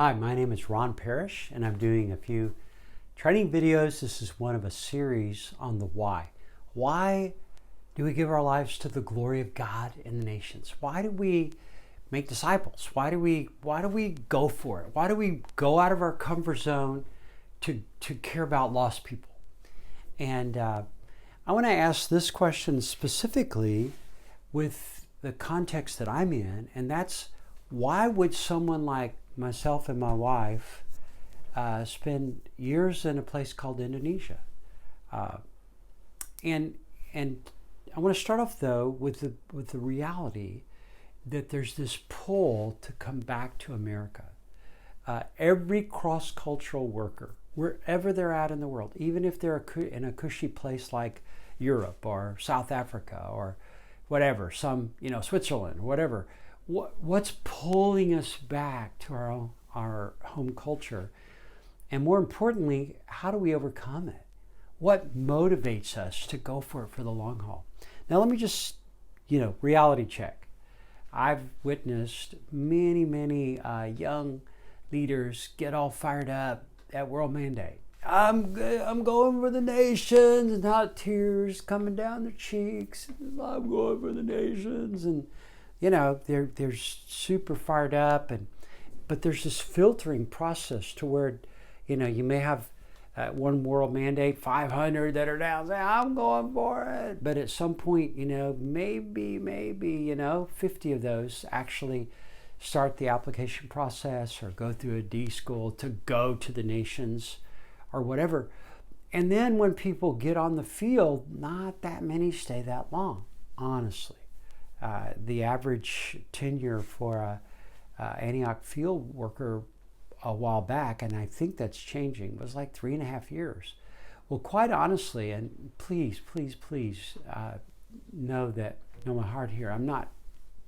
Hi, my name is Ron Parrish, and I'm doing a few training videos. This is one of a series on the why. Why do we give our lives to the glory of God in the nations? Why do we make disciples? Why do we go for it? Why do we go out of our comfort zone to care about lost people? And I want to ask this question specifically with the context that I'm in, and that's why would someone like myself and my wife spend years in a place called Indonesia? And I want to start off though with the reality that there's this pull to come back to America. Every cross-cultural worker, wherever they're at in the world, even if they're in a cushy place like Europe or South Africa or whatever, Switzerland, whatever, what's pulling us back to our home culture? And more importantly, how do we overcome it? What motivates us to go for it for the long haul? Now, let me just, reality check. I've witnessed many young leaders get all fired up at World Mandate. I'm going for the nations, and hot tears coming down their cheeks. I'm going for the nations, and they're super fired up, but there's this filtering process to where you may have one World Mandate, 500 that are down saying I'm going for it, but at some point maybe 50 of those actually start the application process or go through a D school to go to the nations or whatever. And then when people get on the field, not that many stay that long, honestly. The average tenure for a Antioch field worker a while back, and I think that's changing, was like 3.5 years. Well, quite honestly, and please know my heart here, I'm not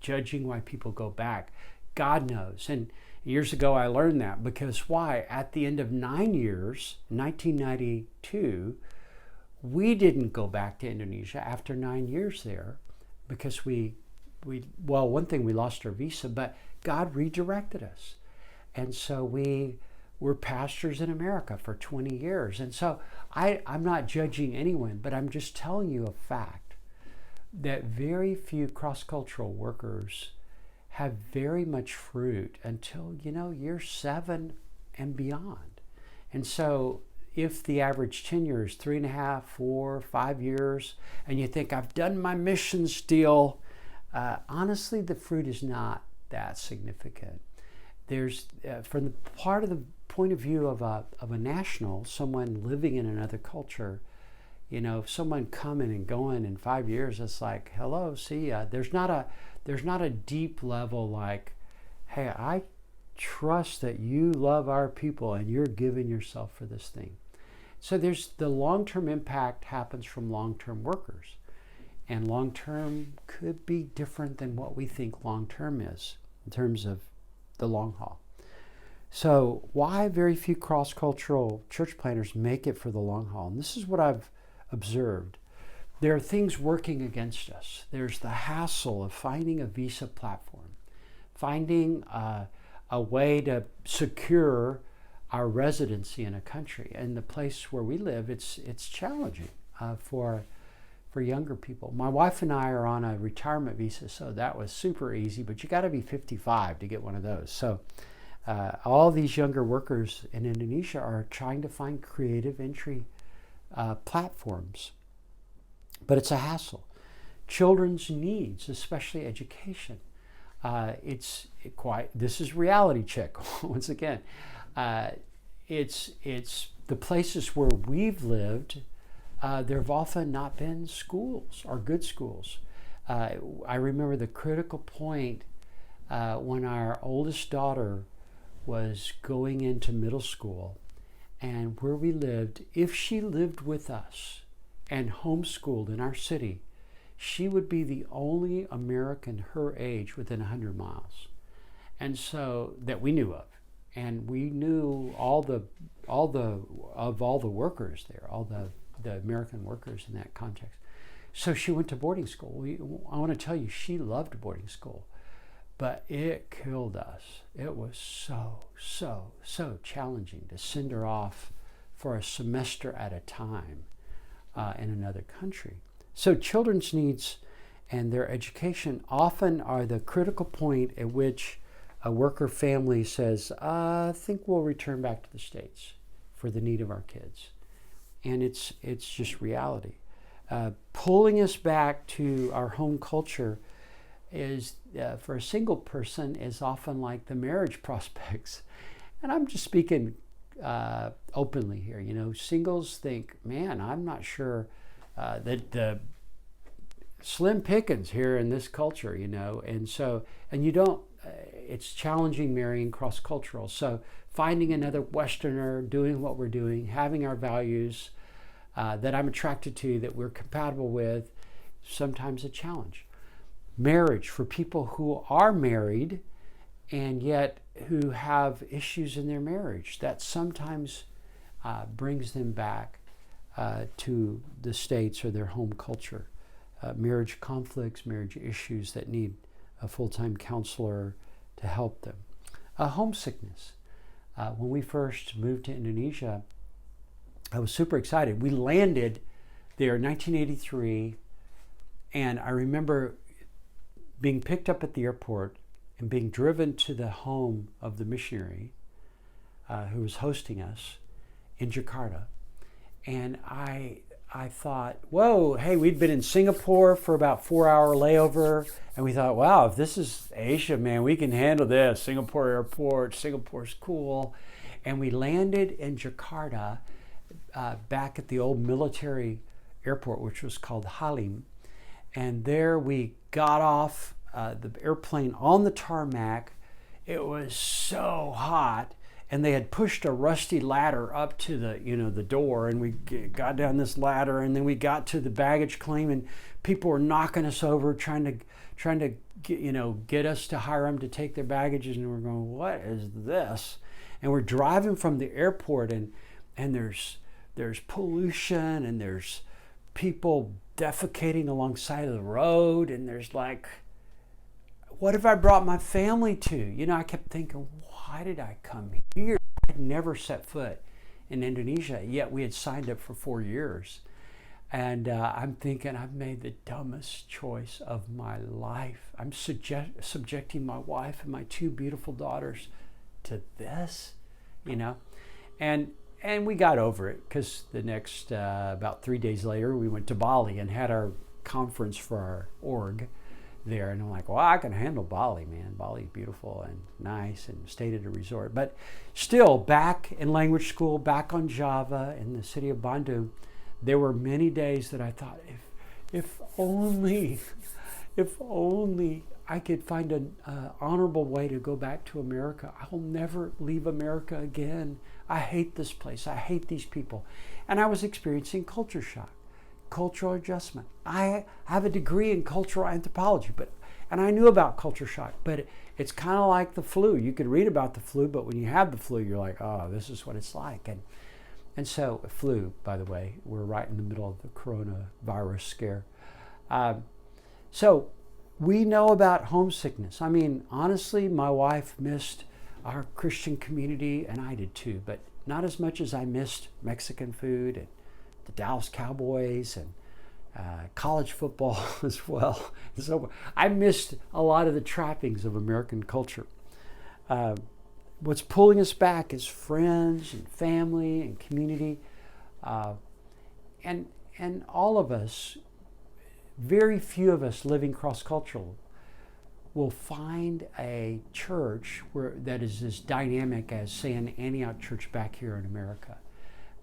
judging why people go back. God knows. And years ago I learned that, because why? At the end of 9 years, 1992, we didn't go back to Indonesia after 9 years there, because one thing, we lost our visa, but God redirected us. And so we were pastors in America for 20 years. And so I'm not judging anyone, but I'm just telling you a fact that very few cross-cultural workers have very much fruit until, year 7 and beyond. And so if the average tenure is 3.5, 4, 5 years, and you think I've done my missions deal, honestly, the fruit is not that significant. There's, from the point of view of a national, someone living in another culture, someone coming and going in 5 years, it's like, hello, see ya. There's not a deep level like, hey, I trust that you love our people and you're giving yourself for this thing. So there's the long-term impact happens from long-term workers. And long-term could be different than what we think long-term is in terms of the long haul. So why very few cross-cultural church planters make it for the long haul? And this is what I've observed. There are things working against us. There's the hassle of finding a visa platform, finding a way to secure our residency in a country. And the place where we live, it's challenging for younger people. My wife and I are on a retirement visa, so that was super easy, but you got to be 55 to get one of those. So all these younger workers in Indonesia are trying to find creative entry platforms, but it's a hassle. Children's needs, especially education. This is reality check once again. It's the places where we've lived. There have often not been schools or good schools. I remember the critical point when our oldest daughter was going into middle school, and where we lived, if she lived with us and homeschooled in our city, she would be the only American her age within 100 miles, and so that we knew of. And we knew all the workers there, all the American workers in that context. So she went to boarding school. I want to tell you, she loved boarding school. but it killed us. It was so challenging to send her off for a semester at a time in another country. So children's needs and their education often are the critical point at which a worker family says, I think we'll return back to the States for the need of our kids. And it's just reality. Pulling us back to our home culture is, for a single person, is often like the marriage prospects. And I'm just speaking openly here. You know, singles think, man, I'm not sure that the slim pickings here in this culture, you know, and you don't, it's challenging marrying cross-cultural. So finding another Westerner, doing what we're doing, having our values that I'm attracted to, that we're compatible with, sometimes a challenge. Marriage for people who are married and yet who have issues in their marriage, that sometimes brings them back to the States or their home culture. Marriage conflicts, marriage issues that need a full-time counselor to help them. Homesickness. When we first moved to Indonesia, I was super excited. We landed there in 1983, and I remember being picked up at the airport and being driven to the home of the missionary who was hosting us in Jakarta. And I thought, whoa, hey, we'd been in Singapore for about 4-hour layover, and we thought, wow, if this is Asia, man, we can handle this. Singapore airport, Singapore's cool. And we landed in Jakarta, back at the old military airport, which was called Halim. And there we got off the airplane on the tarmac. It was so hot. And they had pushed a rusty ladder up to the door, and we got down this ladder, and then we got to the baggage claim, and people were knocking us over, trying to get us to hire them to take their baggages, and we're going, what is this? And we're driving from the airport, and there's pollution, and there's people defecating alongside of the road, and there's like, what have I brought my family to? You know, I kept thinking, why did I come here? I had never set foot in Indonesia, yet we had signed up for 4 years. And I'm thinking, I've made the dumbest choice of my life. I'm subjecting my wife and my 2 beautiful daughters to this, you know? And we got over it, because the next, about 3 days later, we went to Bali and had our conference for our org there. And I'm like, well, I can handle Bali, man. Bali's beautiful and nice, and stayed at a resort. But still, back in language school, back on Java in the city of Bandung, there were many days that I thought, if only I could find an honorable way to go back to America. I'll never leave America again. I hate this place. I hate these people. And I was experiencing culture shock, cultural adjustment. I have a degree in cultural anthropology, and I knew about culture shock, but it's kind of like the flu. You could read about the flu, but when you have the flu, you're like, oh, this is what it's like. And so, flu, by the way, we're right in the middle of the coronavirus scare. So we know about homesickness. I mean, honestly, my wife missed our Christian community, and I did too, but not as much as I missed Mexican food and the Dallas Cowboys and college football as well. So I missed a lot of the trappings of American culture. What's pulling us back is friends and family and community. And all of us, very few of us living cross-cultural, will find a church that is as dynamic as, say, an Antioch church back here in America,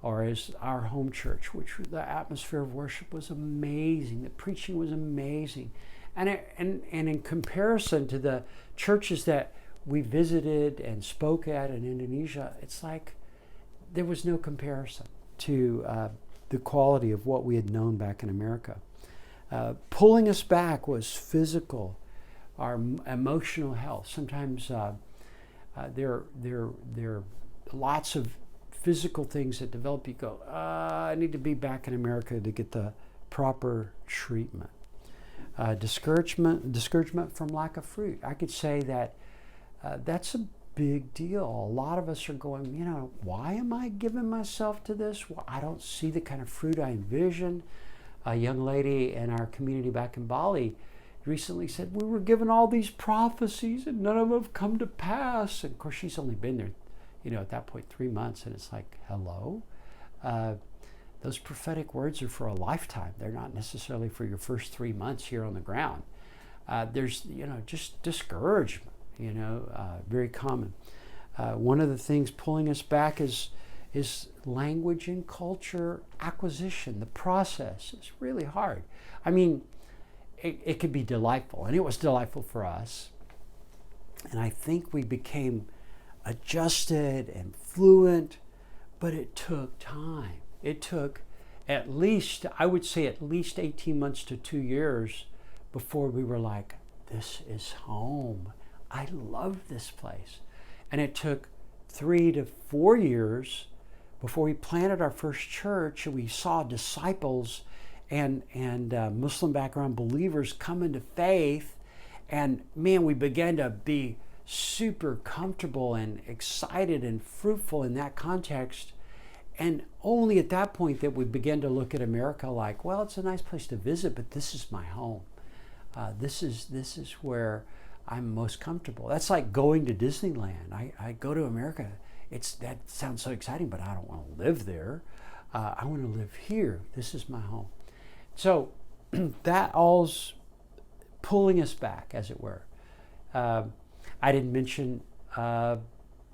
or as our home church, which the atmosphere of worship was amazing, the preaching was amazing. And in comparison to the churches that we visited and spoke at in Indonesia, it's like there was no comparison to the quality of what we had known back in America. Pulling us back was physical, our emotional health. Sometimes there are lots of physical things that develop. You go, I need to be back in America to get the proper treatment. discouragement from lack of fruit. I could say that that's a big deal. A lot of us are going, why am I giving myself to this? Well, I don't see the kind of fruit I envision. A young lady in our community back in Bali recently said, we were given all these prophecies and none of them have come to pass. And of course, she's only been there, at that point, 3 months. And it's like, hello? Those prophetic words are for a lifetime. They're not necessarily for your first 3 months here on the ground. There's, just discouragement, very common. One of the things pulling us back is language and culture acquisition. The process is really hard. I mean, it could be delightful, and it was delightful for us. And I think we became adjusted and fluent, but it took time. It took at least 18 months to 2 years before we were like, this is home. I love this place. And it took 3 to 4 years before we planted our first church and we saw disciples and Muslim background believers come into faith. And man, we began to be super comfortable and excited and fruitful in that context. And only at that point that we began to look at America like, well, it's a nice place to visit, but this is my home. This is where I'm most comfortable. That's like going to Disneyland. I go to America. That sounds so exciting, but I don't want to live there. I want to live here. This is my home. So that all's pulling us back, as it were. I didn't mention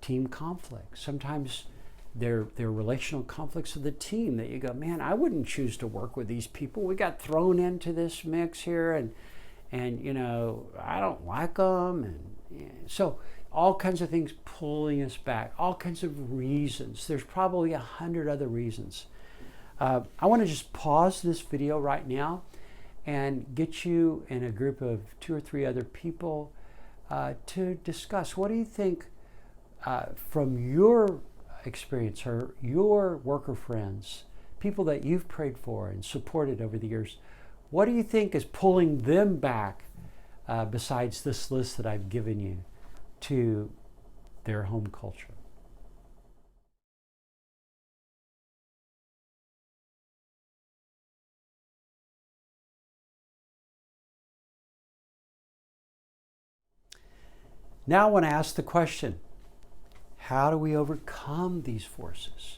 team conflict. Sometimes they're relational conflicts of the team that you go, man, I wouldn't choose to work with these people. We got thrown into this mix here, and I don't like them, and so all kinds of things pulling us back, all kinds of reasons. There's probably 100 other reasons. I want to just pause this video right now and get you in a group of 2 or 3 other people to discuss. What do you think from your experience or your worker friends, people that you've prayed for and supported over the years, what do you think is pulling them back besides this list that I've given you to their home culture? Now I want to ask the question, how do we overcome these forces?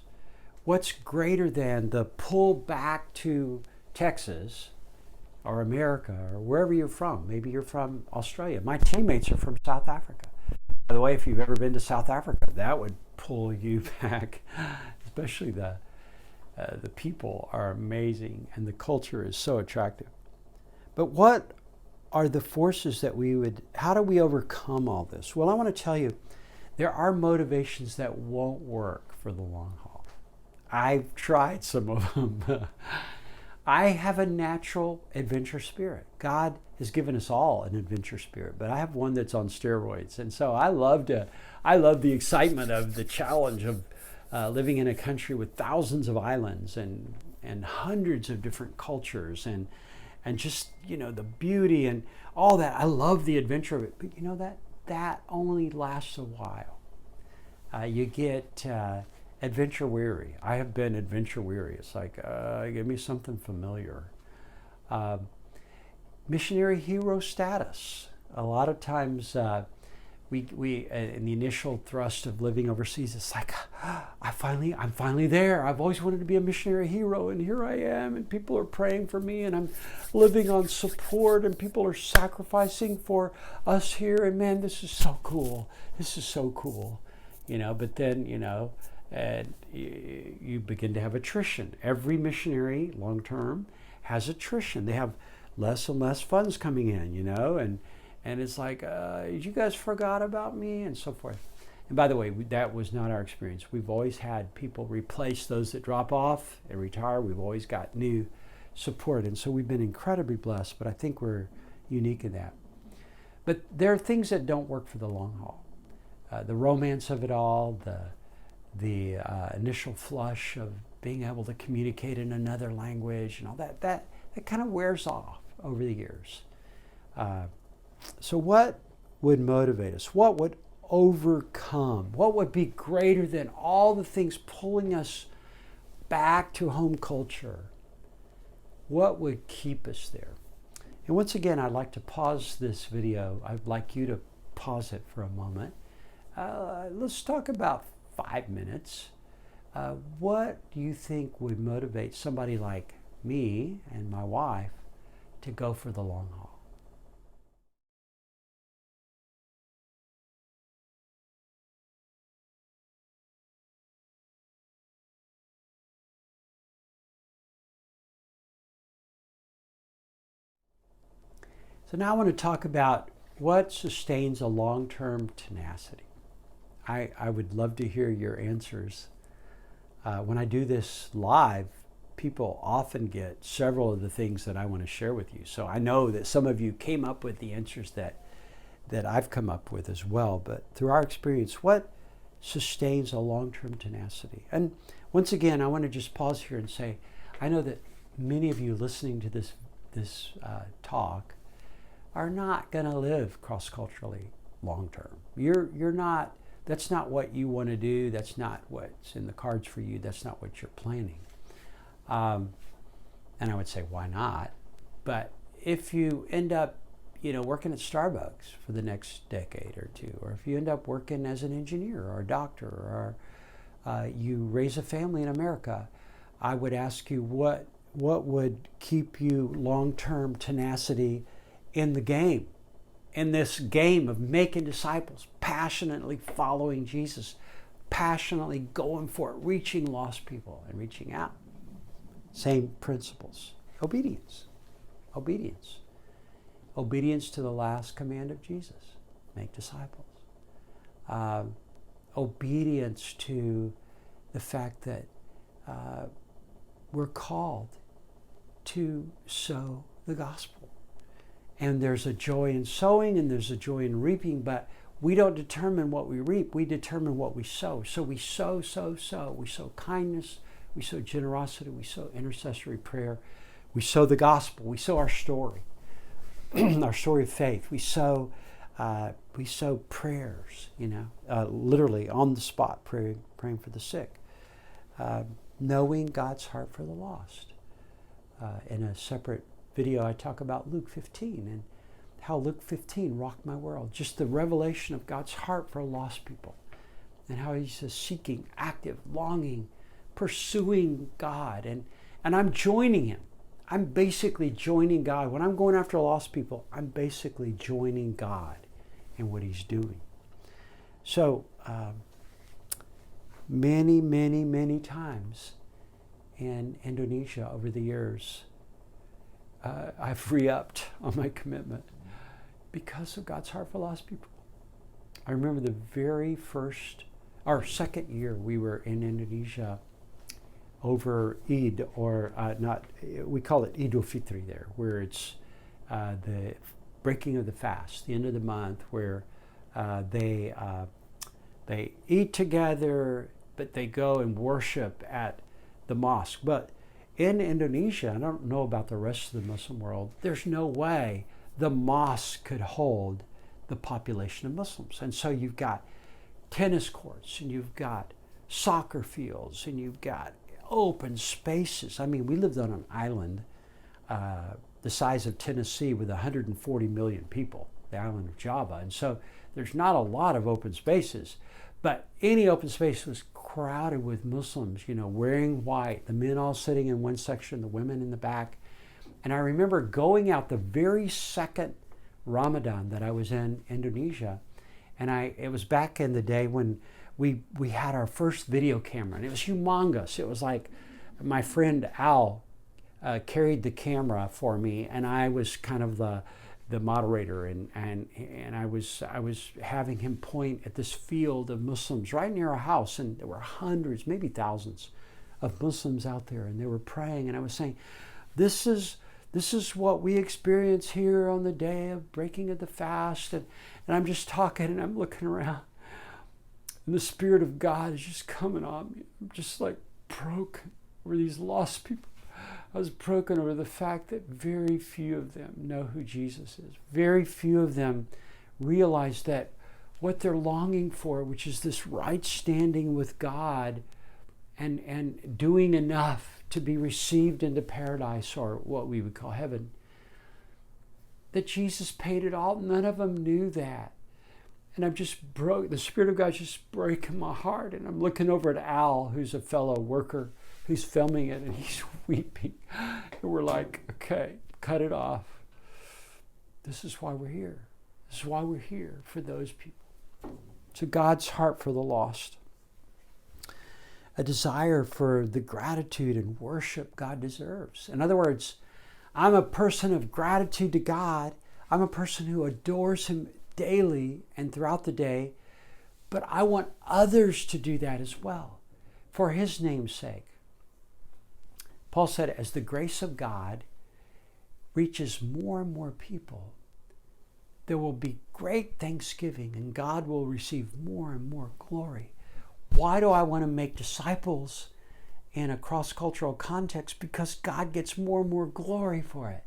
What's greater than the pull back to Texas or America or wherever you're from? Maybe you're from Australia. My teammates are from South Africa. By the way, if you've ever been to South Africa, that would pull you back, especially the people are amazing and the culture is so attractive. But what are the forces that how do we overcome all this? Well, I want to tell you, there are motivations that won't work for the long haul. I've tried some of them. I have a natural adventure spirit. God has given us all an adventure spirit, but I have one that's on steroids. And so I love the excitement of the challenge of living in a country with thousands of islands and hundreds of different cultures and just, the beauty and all that. I love the adventure of it, but that only lasts a while. You get adventure weary. I have been adventure weary. It's like, give me something familiar. Missionary hero status. A lot of times we in the initial thrust of living overseas, it's like, I'm finally there. I've always wanted to be a missionary hero, and here I am, and people are praying for me, and I'm living on support, and people are sacrificing for us here, and man, this is so cool. This is so cool, But then, and you begin to have attrition. Every missionary, long term, has attrition. They have less and less funds coming in, and it's like, you guys forgot about me, and so forth. And by the way, that was not our experience. We've always had people replace those that drop off and retire. We've always got new support, and so we've been incredibly blessed, but I think we're unique in that. But there are things that don't work for the long haul. The romance of it all, the initial flush of being able to communicate in another language and all that kind of wears off over the years. So what would motivate us? What would overcome? What would be greater than all the things pulling us back to home culture? What would keep us there? And once again, I'd like to pause this video. I'd like you to pause it for a moment. Let's talk about 5 minutes. What do you think would motivate somebody like me and my wife to go for the long haul? So now I want to talk about what sustains a long-term tenacity. I would love to hear your answers. When I do this live, people often get several of the things that I want to share with you. So I know that some of you came up with the answers that I've come up with as well. But through our experience, what sustains a long-term tenacity? And once again, I want to just pause here and say, I know that many of you listening to this talk are not going to live cross-culturally long-term. You're not. That's not what you want to do. That's not what's in the cards for you. That's not what you're planning. And I would say, why not? But if you end up, working at Starbucks for the next decade or two, or if you end up working as an engineer or a doctor, or you raise a family in America, I would ask you what would keep you long-term tenacity in the game, in this game of making disciples, passionately following Jesus, passionately going for it, reaching lost people and reaching out. Same principles. Obedience. Obedience. Obedience to the last command of Jesus. Make disciples. Obedience to the fact that we're called to sow the gospel. And there's a joy in sowing and there's a joy in reaping, but we don't determine what we reap, we determine what we sow. So we sow. We sow kindness, we sow generosity, we sow intercessory prayer, we sow the gospel, we sow our story, our story of faith. We sow prayers, literally on the spot, praying for the sick, knowing God's heart for the lost. In a separate video, I talk about Luke 15 and how Luke 15 rocked my world. Just the revelation of God's heart for lost people and how he's a seeking, active, longing, pursuing God. And I'm joining him. I'm basically joining God. When I'm going after lost people, I'm basically joining God in what he's doing. So many times in Indonesia over the years, I've re-upped on my commitment because of God's heart for lost people. I remember the very second year we were in Indonesia over Eid, or we call it Idul Fitri there, where it's the breaking of the fast, the end of the month, where they eat together, but they go and worship at the mosque. But in Indonesia, I don't know about the rest of the Muslim world, there's no way the mosque could hold the population of Muslims. And so you've got tennis courts, and you've got soccer fields, and you've got open spaces. I mean, we lived on an island the size of Tennessee with 140 million people, the island of Java. And so there's not a lot of open spaces, but any open space was crowded with Muslims, wearing white, the men all sitting in one section, the women in the back. And I remember going out the very second Ramadan that I was in Indonesia, and it was back in the day when we had our first video camera, and it was humongous. It was like my friend Al carried the camera for me, and I was kind of the moderator, and I was having him point at this field of Muslims right near our house, and there were hundreds, maybe thousands of Muslims out there, and they were praying, and I was saying, this is what we experience here on the day of breaking of the fast, and I'm just talking, and I'm looking around, and the Spirit of God is just coming on me. I'm just like broken over these lost people. I was broken over the fact that very few of them know who Jesus is. Very few of them realize that what they're longing for, which is this right standing with God and doing enough to be received into paradise, or what we would call heaven, that Jesus paid it all. None of them knew that. And I'm just broke. The Spirit of God's just breaking my heart. And I'm looking over at Al, who's a fellow worker, who's filming it, and he's weeping. And we're like, okay, cut it off. This is why we're here. This is why we're here, for those people. So God's heart for the lost. A desire for the gratitude and worship God deserves. In other words, I'm a person of gratitude to God. I'm a person who adores Him daily and throughout the day, but I want others to do that as well, for His name's sake. Paul said, as the grace of God reaches more and more people, there will be great thanksgiving and God will receive more and more glory. Why do I want to make disciples in a cross-cultural context? Because God gets more and more glory for it.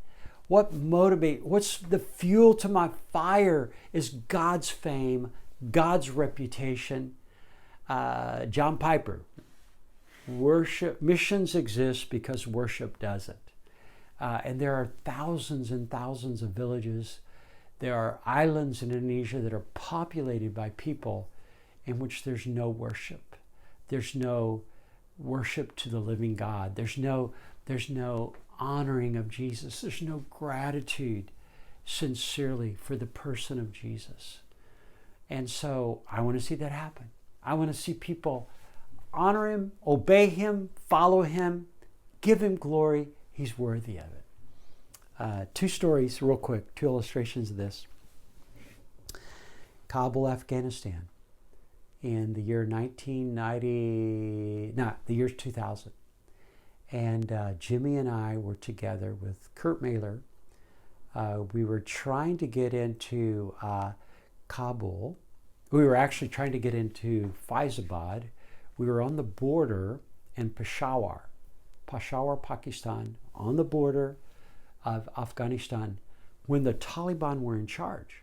What's the fuel to my fire is God's fame, God's reputation. John Piper, missions exist because worship doesn't. And there are thousands and thousands of villages. There are islands in Indonesia that are populated by people in which there's no worship. There's no worship to the living God. There's no honoring of Jesus. There's no gratitude sincerely for the person of Jesus. And so I want to see that happen. I want to see people honor Him, obey Him, follow Him, give Him glory. He's worthy of it. Two stories real quick, two illustrations of this. Kabul, Afghanistan, in the year 2000. And Jimmy and I were together with Kurt Mailer. We were trying to get into Kabul. We were actually trying to get into Faizabad. We were on the border in Peshawar, Pakistan, on the border of Afghanistan, when the Taliban were in charge.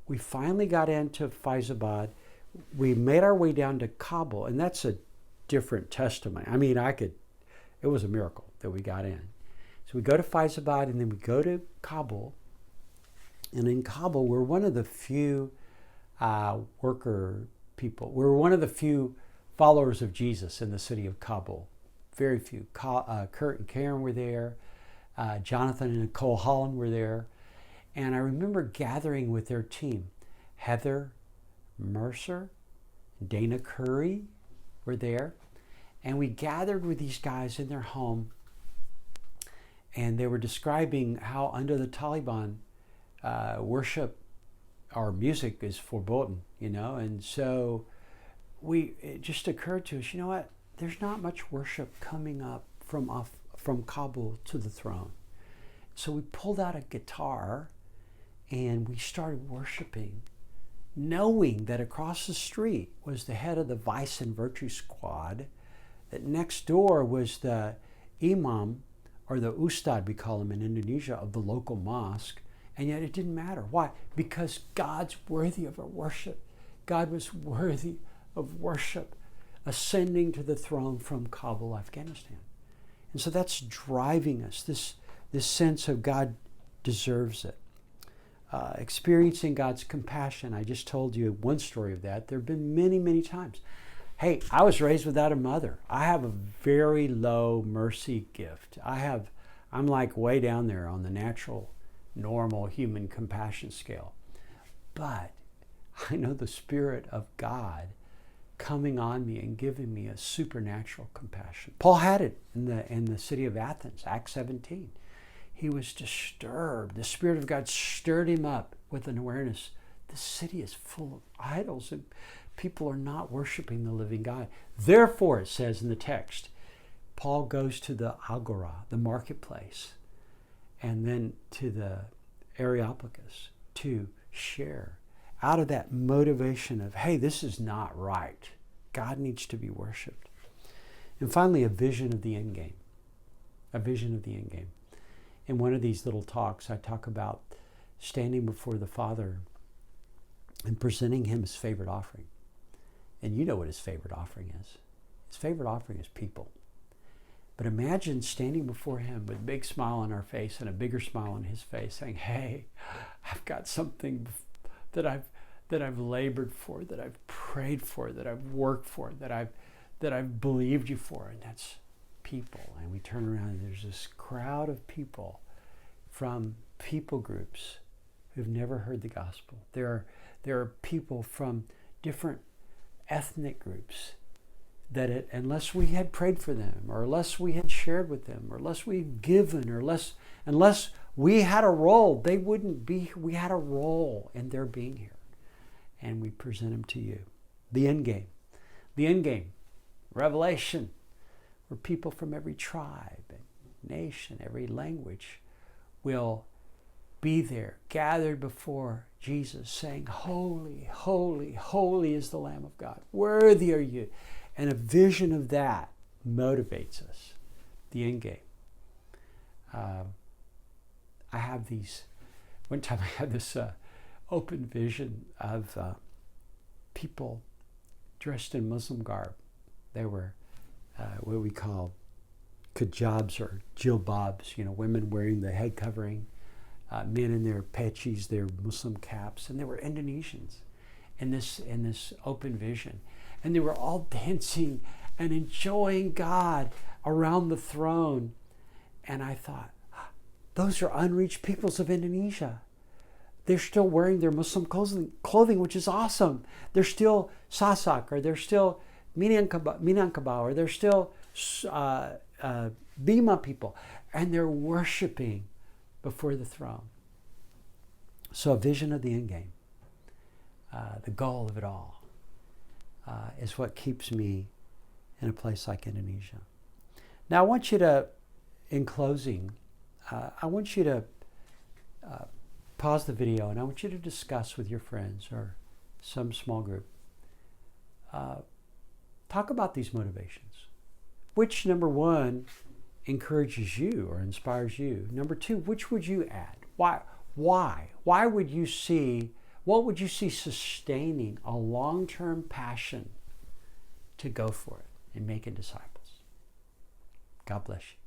We finally got into Faizabad. We made our way down to Kabul, and that's a different testimony. I mean, it was a miracle that we got in. So we go to Faizabad, and then we go to Kabul. And in Kabul, we're one of the few worker people. We're one of the few followers of Jesus in the city of Kabul. Very few. Kurt and Karen were there. Jonathan and Nicole Holland were there. And I remember gathering with their team. Heather Mercer, Dana Curry were there. And we gathered with these guys in their home. And they were describing how under the Taliban, worship or music is forbidden, And so it just occurred to us, you know what? There's not much worship coming up from Kabul to the throne. So we pulled out a guitar and we started worshiping, knowing that across the street was the head of the Vice and Virtue Squad, that next door was the imam, or the ustad, we call him in Indonesia, of the local mosque, and yet it didn't matter. Why? Because God's worthy of our worship. God was worthy of worship, ascending to the throne from Kabul, Afghanistan. And so that's driving us, this sense of God deserves it. Experiencing God's compassion. I just told you one story of that. There have been many, many times. Hey, I was raised without a mother. I have a very low mercy gift. I'm like way down there on the natural, normal human compassion scale. But I know the Spirit of God coming on me and giving me a supernatural compassion. Paul had it in the city of Athens, Acts 17. He was disturbed. The Spirit of God stirred him up with an awareness. The city is full of idols and people are not worshiping the living God. Therefore, it says in the text, Paul goes to the Agora, the marketplace, and then to the Areopagus to share out of that motivation of, hey, this is not right. God needs to be worshiped. And finally, a vision of the end game. A vision of the end game. In one of these little talks, I talk about standing before the Father and presenting him his favorite offering. And you know what his favorite offering is. His favorite offering is people. But imagine standing before him with a big smile on our face and a bigger smile on his face, saying, hey, I've got something that I've labored for, that I've prayed for, that I've worked for, that I've believed you for, and that's people. And we turn around and there's this crowd of people from people groups who've never heard the gospel. There are people from different ethnic groups that unless we had prayed for them, or unless we had shared with them, or unless we've given, or unless we had a role, they wouldn't be. We had a role in their being here. And we present them to you. The end game. The end game. Revelation. Where people from every tribe and nation, every language will be there, gathered before Jesus, saying, holy, holy, holy is the Lamb of God. Worthy are you. And a vision of that motivates us. The end game. I have these, one time I had this open vision of people dressed in Muslim garb. They were what we call hijabs or jilbabs, women wearing the head covering, men in their pechis, their Muslim caps, and they were Indonesians in this open vision. And they were all dancing and enjoying God around the throne. And I thought, those are unreached peoples of Indonesia. They're still wearing their Muslim clothing, which is awesome. They're still Sasak, or they're still Minangkabau, or they're still Bima people. And they're worshiping before the throne. So a vision of the end game, the goal of it all, is what keeps me in a place like Indonesia. Now I want you to, in closing, I want you to pause the video and I want you to discuss with your friends or some small group. Talk about these motivations. Which, number one, encourages you or inspires you? Number two, which would you add? Why? Why would you see, what would you see sustaining a long-term passion to go for it and making disciples? God bless you.